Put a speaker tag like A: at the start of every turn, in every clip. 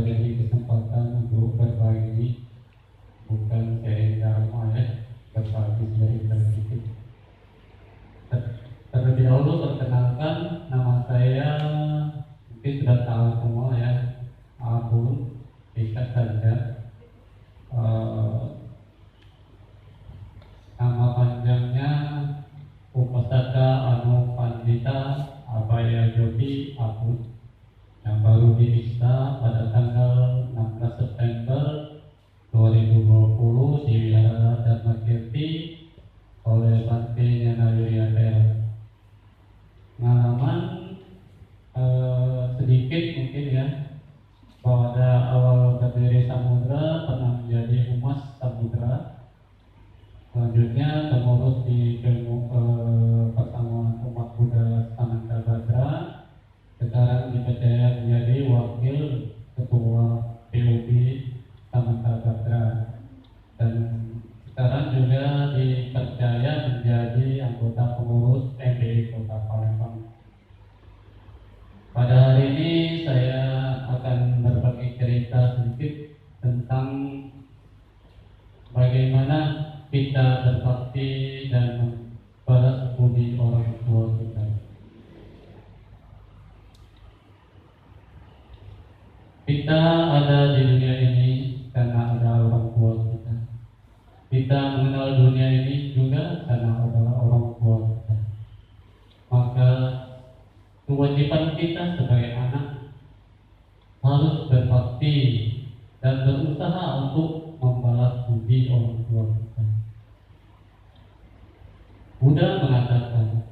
A: telah diberi kesempatan untuk berbagi, bukan sharing dharma ya, berbagi sedikit sedikit. Terlebih dahulu perkenalkan, nama saya mungkin sudah tahu semua ya, Abun, singkat saja. Nama panjangnya Upasaka Anu Pandita Abaya Jyoti Abun, yang baru dimisa pada tanggal 16 September 2020 di Wihara Dharma Kirti oleh Bante Nyana Wiryadara. Pengalaman sedikit mungkin ya, pada awal berdiri Samudra pernah menjadi humas Samudra, selanjutnya pengurus di Pertemuan Umat Buddha Samanta-Badra, sekarang dipercaya menjadi wakil ketua PUB Samanta-Badra, dan sekarang juga dipercaya menjadi anggota pengurus MPI Kota Palembang. Pada hari ini saya akan berbagi cerita sedikit tentang bagaimana kita berbakti dan membalas budi orang tua kita. Kita ada di dunia ini karena ada orang tua kita. Kita mengenal dunia ini juga karena ada orang tua kita. Maka kewajiban kita sebagai anak harus berbakti dan berusaha untuk membalas budi orang tua kita. Buddha mengatakan,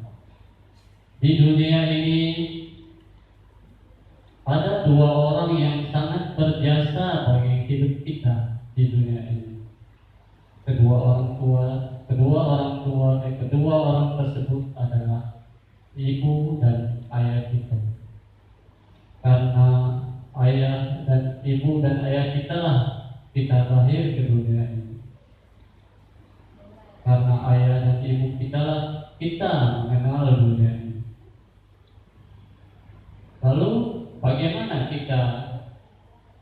A: di dunia ini ada dua orang yang sangat berjasa bagi hidup kita di dunia ini. Kedua orang tersebut adalah ibu dan ayah kita. Karena ibu dan ayah kita lah kita lahir ke dunia ini. Karena ayah dan ibu kita lah kita mengenal dunia ini. Lalu bagaimana kita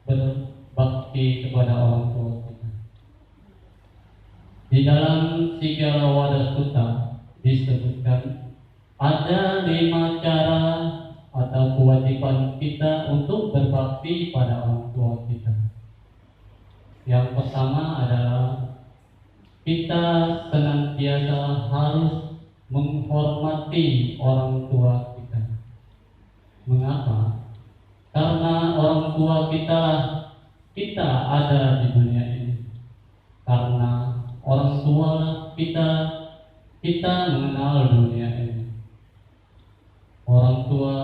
A: berbakti kepada orang tua kita? Di dalam Sigala Sutta disebutkan ada 5 cara atau kewajiban kita untuk berbakti pada orang tua kita. Yang pertama adalah kita senantiasa harus menghormati orang tua kita. Mengapa? Karena orang tua kita ada di dunia ini. Karena orang tua kita mengenal dunia ini. Orang tua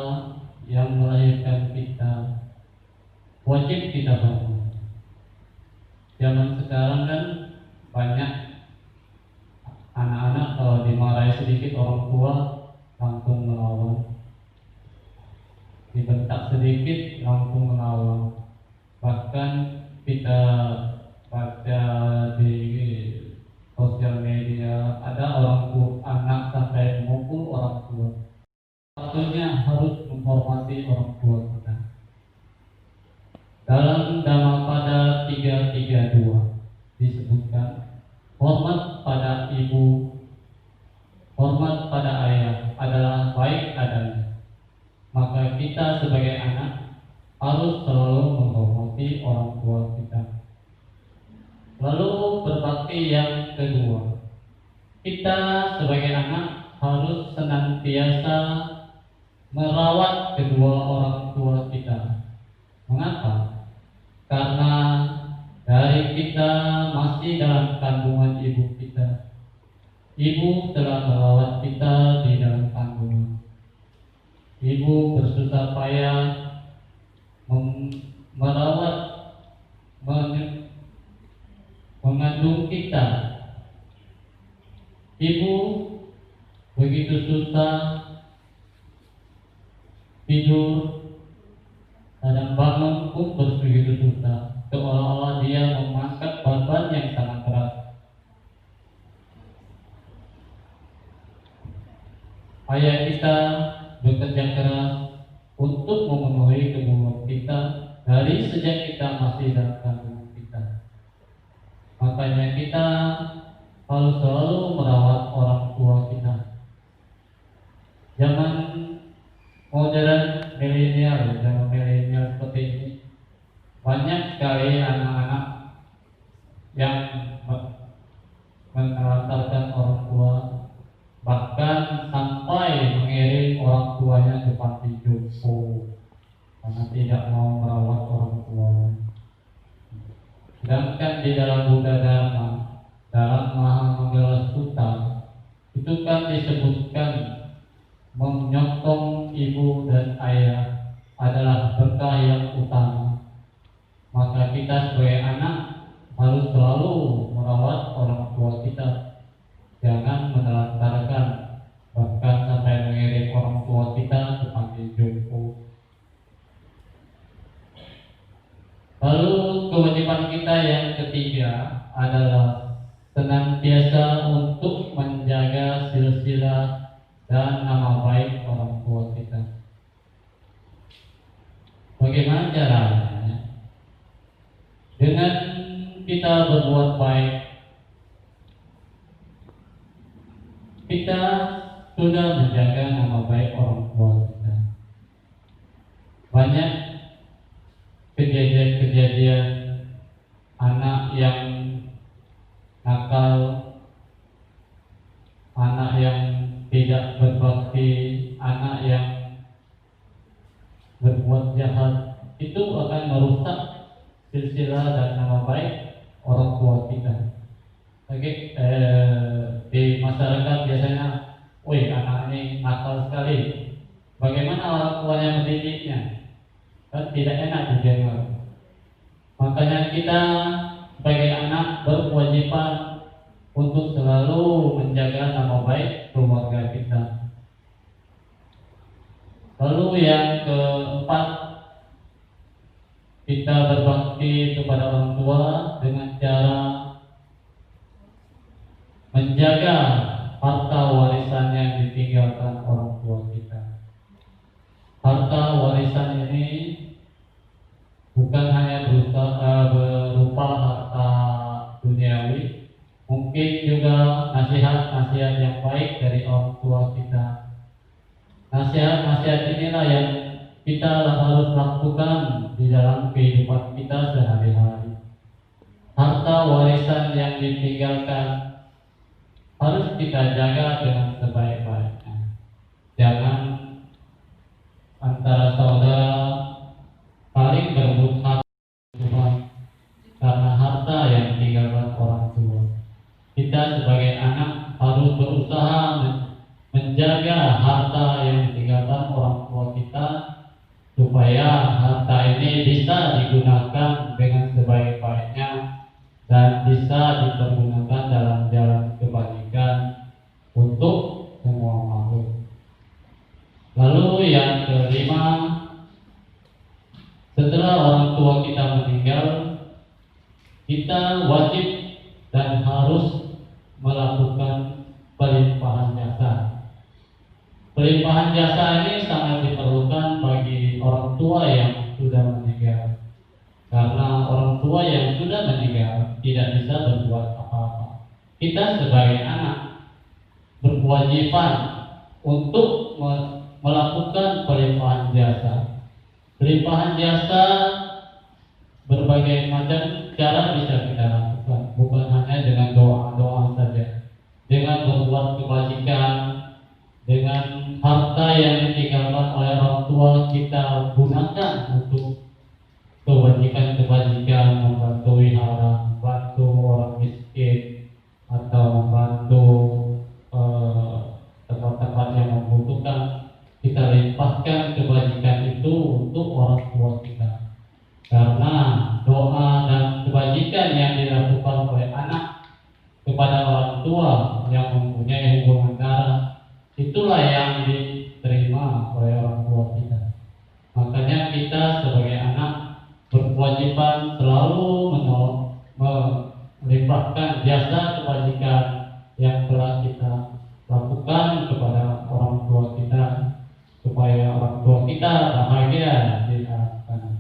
A: yang melahirkan kita wajib kita hormati. Zaman sekarang kan banyak anak-anak kalau dimarahi sedikit orang tua langsung melawan, dibentak sedikit langsung melawan. Bahkan kita baca di sosial media ada orang tua anak sampai memukul orang tua. Satunya harus menghormati orang tua kita. Dalam Dhammapada 332 disebutkan hormat pada ibu, hormat pada ayah adalah baik adanya. Maka kita sebagai anak harus selalu menghormati orang tua kita. Lalu berbakti yang kedua, kita sebagai anak harus senantiasa merawat kedua orang tua kita. Mengapa? Karena dari kita masih dalam kandungan ibu kita, ibu telah merawat kita di dalam kandungan. Ibu bersusah payah merawat, mengandung kita. Ibu begitu susah tidur, kadang bangun pun begitu susah, seolah-olah dia mengangkat beban yang sangat berat. Ayah kita bekerja keras untuk memenuhi kebutuhan kita dari sejak kita masih dalam kandungan kita. Makanya kita harus selalu merawat orang tua kita. Zaman modern zaman milenial seperti ini, banyak sekali anak-anak yang menelantarkan orang tua, bahkan sampai mengirim orang tuanya ke panti jompo karena tidak mau merawat orang tua. Sedangkan di dalam Buddha Dharma, dalam Mahamanggala Sutta, itu kan disebutkan menyokong ibu dan ayah adalah berkah yang utama. Maka kita sebagai anak harus selalu merawat orang tua kita, jangan menelantarkan, bahkan sampai mengirim orang tua kita ke panti jompo. Lalu kewajiban kita yang ketiga adalah senantiasa untuk menjaga silsilah dan nama baik orang tua kita. Bagaimana caranya? Dengan kita berbuat baik, kita sudah menjaga nama baik orang tua kita. Banyak kejadian-kejadian anak yang nakal, anak yang tidak berbakti, anak yang berbuat jahat, itu akan merusak silsilah dan nama baik orang tua kita. Oke, di masyarakat biasanya, wih anak ini nakal sekali. Bagaimana orang tuanya mendidiknya? Kan tidak enak didengar. Makanya kita sebagai anak berkewajiban untuk selalu menjaga nama baik keluarga kita. Lalu yang keempat, kita berbakti kepada orang tua dengan cara menjaga harta warisan yang ditinggalkan orang tua kita. Harta warisan ini bukan hanya berupa harta duniawi, mungkin juga nasihat-nasihat yang baik dari orang tua kita. Nasihat-nasihat inilah yang kita harus lakukan di dalam kehidupan kita sehari-hari. Harta warisan yang ditinggalkan harus kita jaga dengan sebaik-baiknya. Jangan antara saudara saling berebut harta karena harta yang ditinggalkan orang tua. Kita sebagai anak harus berusaha menjaga harta yang ditinggalkan orang tua kita, supaya harta ini bisa digunakan dengan sebaik-baiknya dan bisa dipergunakan dalam jalan kebaikan untuk semua makhluk. Lalu yang kelima, setelah orang tua kita meninggal, kita wajib dan harus melakukan pelimpahan jasa. Pelimpahan jasa ini sangat diperlukan bagi orang tua yang sudah meninggal, karena orang tua yang sudah meninggal tidak bisa berbuat apa-apa. Kita sebagai anak berkewajiban untuk melakukan pelimpahan jasa. Pelimpahan jasa berbagai macam cara bisa kita lakukan, bukan hanya dengan doa-doa saja, dengan berbuat kebajikan, dengan harta yang ditinggalkan oleh orang tua kita gunakan untuk kebajikan-kebajikan, membantu wihara, membantu orang miskin, atau membantu tempat-tempat yang membutuhkan. Kita limpahkan kebajikan itu untuk orang tua kita, karena doa dan kebajikan yang dilakukan oleh anak kepada orang tua yang mempunyai hubungan darah, itulah yang diterima oleh orang tua kita. Makanya kita sebagai anak berkewajiban selalu melimpahkan jasa kebajikan yang telah kita lakukan kepada orang tua kita, supaya orang tua kita bahagia di akhirat.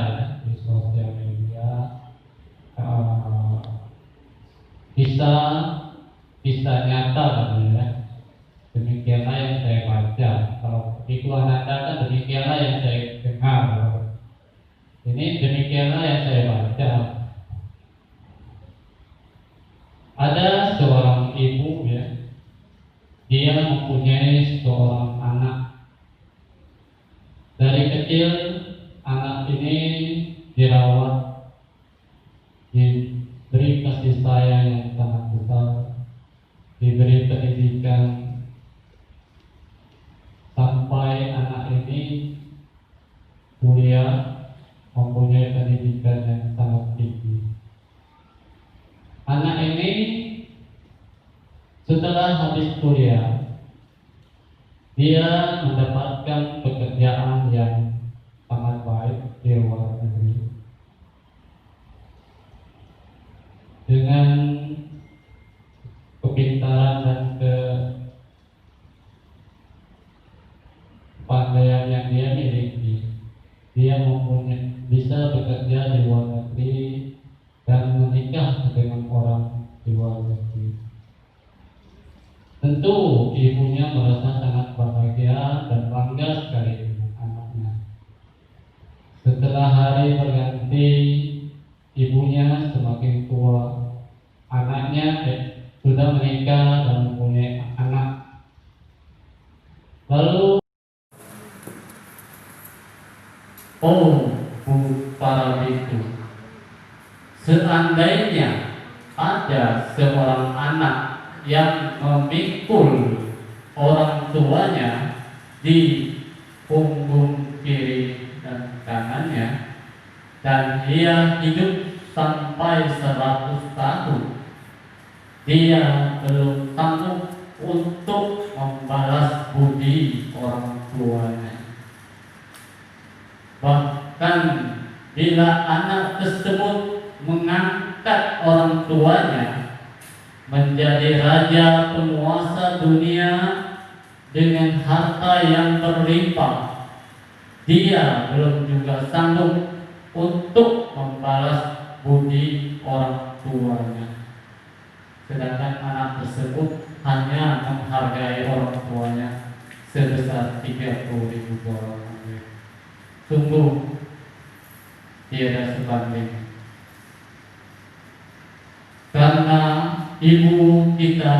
A: ya di sosial media, eh, kisah kisah nyata kan ya. Demikianlah yang saya baca. Kalau itu Ananda kan demikianlah yang saya dengar. Ini demikianlah yang saya baca. Ada seorang ibu ya, dia mempunyai seorang anak. Dari kecil anak ini dirawat, diberi kasih sayang yang sangat besar, diberi pendidikan sampai anak ini kuliah, mempunyai pendidikan yang sangat tinggi. Anak ini setelah habis kuliah, dia mendapatkan pekerjaan yang sangat baik di luar negeri dengan kepintaran dan kepandaian yang dia miliki. Dia bisa bekerja di luar negeri dan menikah dengan orang di luar negeri. Tentu ibunya merasa sangat bahagia dan bangga sekali dengan anaknya. Setelah hari berganti, ibunya semakin tua. Anaknya sudah menikah dan mempunyai anak. Lalu, para biku, seandainya ada seorang anak yang memikul orang tuanya di punggung kiri dan kanannya, dan dia hidup sampai 100 tahun, dia belum sanggup untuk membalas budi orang tuanya. Bahkan bila anak tersebut mengangkat orang tuanya menjadi raja penguasa dunia dengan harta yang berlimpah, dia belum juga sanggup untuk membalas budi orang tuanya. Sedangkan anak tersebut hanya menghargai orang tuanya sebesar 30.000 dolar. Sungguh tiada sebanding. Karena ibu kita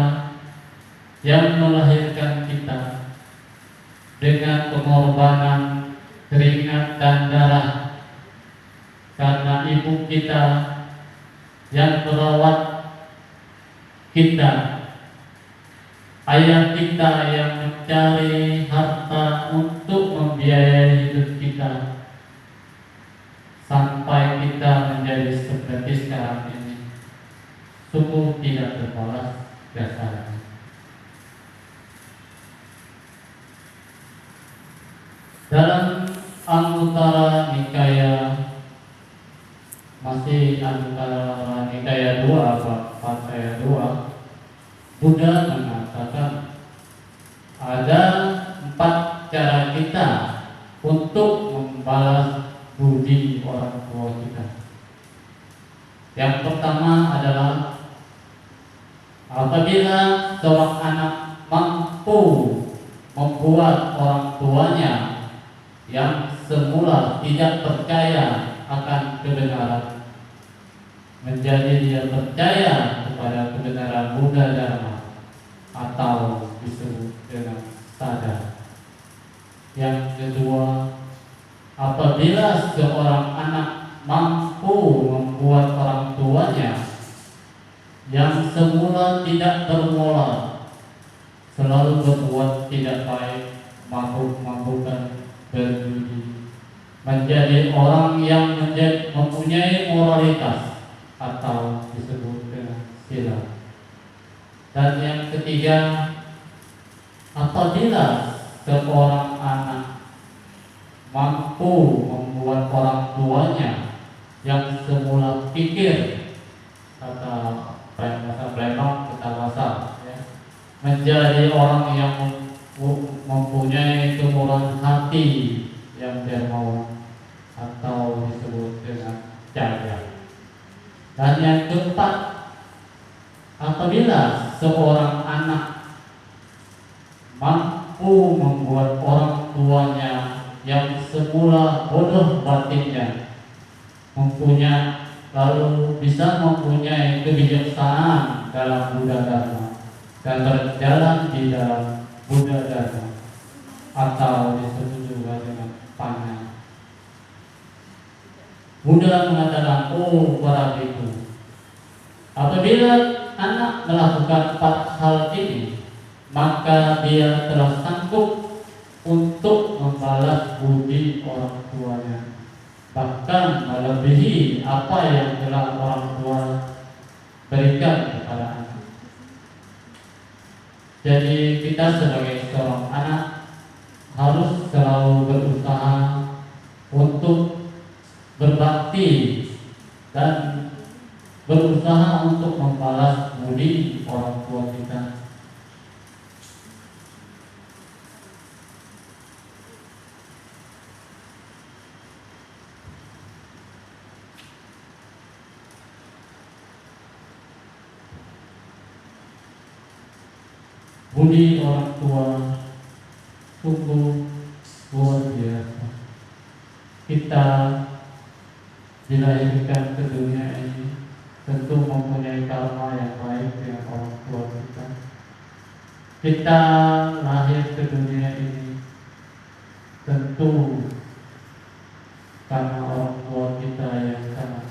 A: yang melahirkan kita dengan pengorbanan keringat dan darah, karena ibu kita yang merawat kita, ayah kita yang mencari harta untuk membiayai hidup kita sampai kita menjadi seperti sekarang ini, sungguh tidak terbalas jasanya. Dalam Anguttara Nikaya, masih Anguttara Nikaya 2 Pattaya 2, Buddha mengatakan ada 4 cara kita untuk membalas budi orang tua kita. Yang pertama adalah apabila seorang anak mampu membuat orang tuanya yang semula tidak percaya akan kebenaran menjadi dia percaya kepada kebenaran Buddha Dharma, atau disebut dengan sadar. Yang kedua, apabila seorang anak mampu membuat orang tuanya yang semula tidak bermoral, selalu berbuat tidak baik, mabuk-mabukan, berjudi, menjadi orang yang mempunyai moralitas, atau disebut dengan sila. Dan yang ketiga, apabila seorang anak mampu membuat orang tuanya yang semula pikir, kata bahasa Palembang, kata bahasa ya, menjadi orang yang mempunyai kemurahan hati yang dermawan, atau disebut dengan jajah. Dan yang keempat, apabila seorang anak mampu membuat orang tuanya yang semula bodoh batinnya lalu bisa mempunyai kebijaksanaan dalam Buddha Dharma dan berjalan di dalam Buddha Dharma atau disebut juga dengan panah. Buddha mengatakan, oh para bhikkhu, apabila anak melakukan 4 hal ini, maka dia telah sanggup untuk membalas budi orang tuanya, bahkan melebihi apa yang telah orang tua berikan kepada anak. Jadi kita sebagai seorang anak harus selalu berusaha untuk berbakti dan berusaha untuk membalas budi orang tua kita. Budi orang tua sungguh luar biasa. Kita dilahirkan ke dunia ini tentu mempunyai karma yang baik dengan orang tua kita. Kita lahir ke dunia ini tentu karena orang tua kita yang sangat.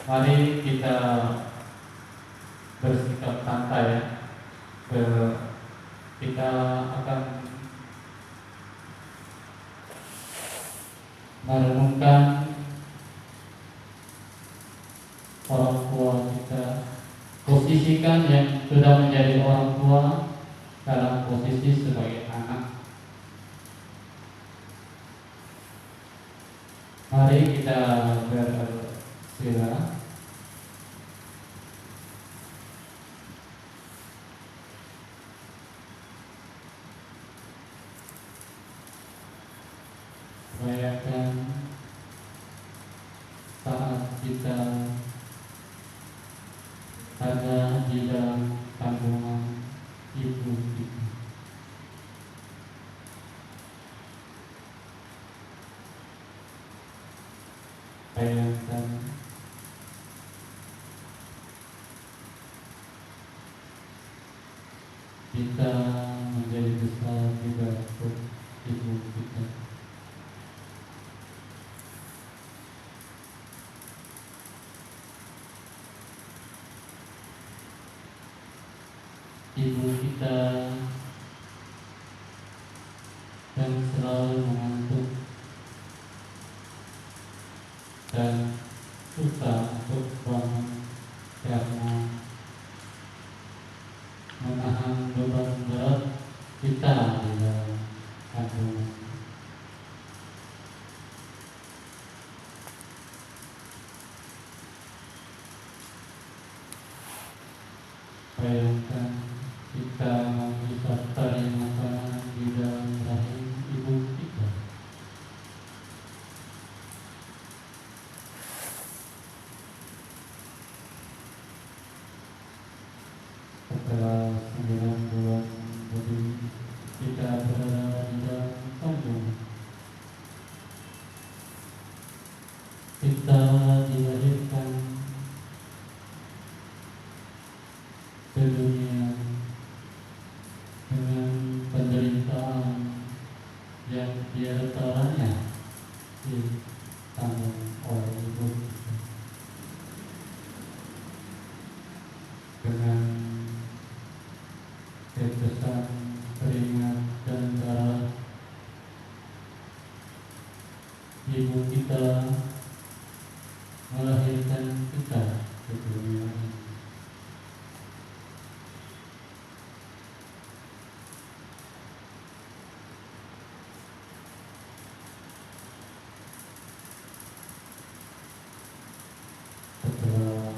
A: Mari kita bersikap santai ya. Kita akan merenungkan orang tua kita. Posisikan yang sudah menjadi orang tua dalam posisi sebagai anak. Mari kita bersila. Bayangkan saat kita ada di dalam kandungan ibu kita. Bayangkan kita menjadi besar di dalam perut ibu kita. Ibu kita yang selalu mengantuk dan susah untuk bangun karena menahan beban berat kita di dalam kandungan. Bayangkan kita bisa tarik makanan di dalam rahim ibu kita. Setelah 9 bulan budi kita berada di dalam kandungan, kita dilahirkan ke dunia dengan penderitaan yang diantaranya ditanggung oleh ibu kita. Dengan tetesan keringat dan darah ibu kita melahirkan kita ke dunia ini. Setelah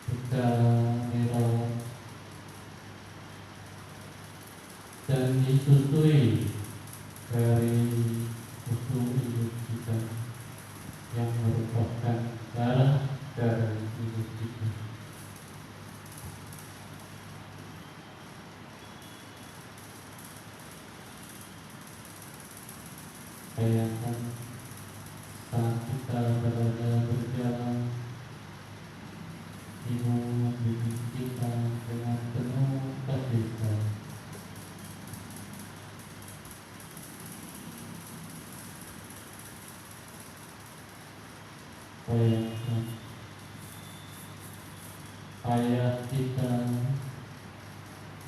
A: kita dirawat dan disusui dari susu ibu kita yang merupakan darah dari ibu kita. Bayangkan saat kita berada berjalan, ibu mendidik kita dengan penuh kasih sayang. Bayangkan ayah kita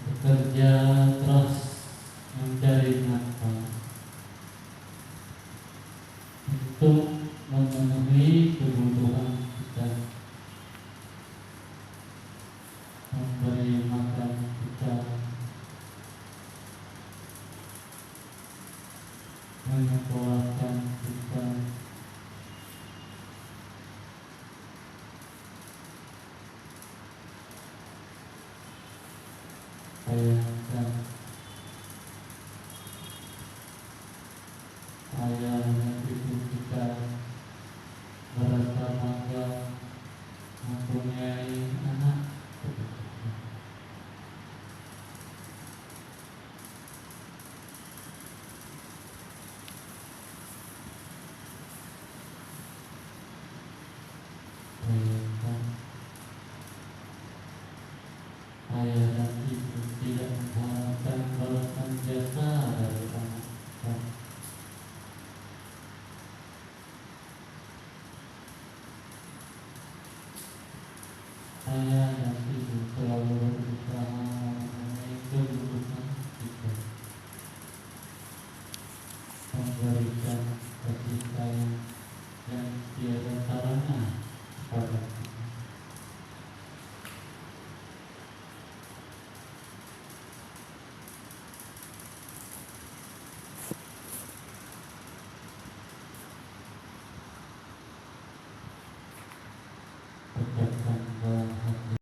A: bekerja keras mencari nafkah untuk memenuhi kebutuhan kita, memberi makan kita, menyekolahkan kita. Bayangkan ayah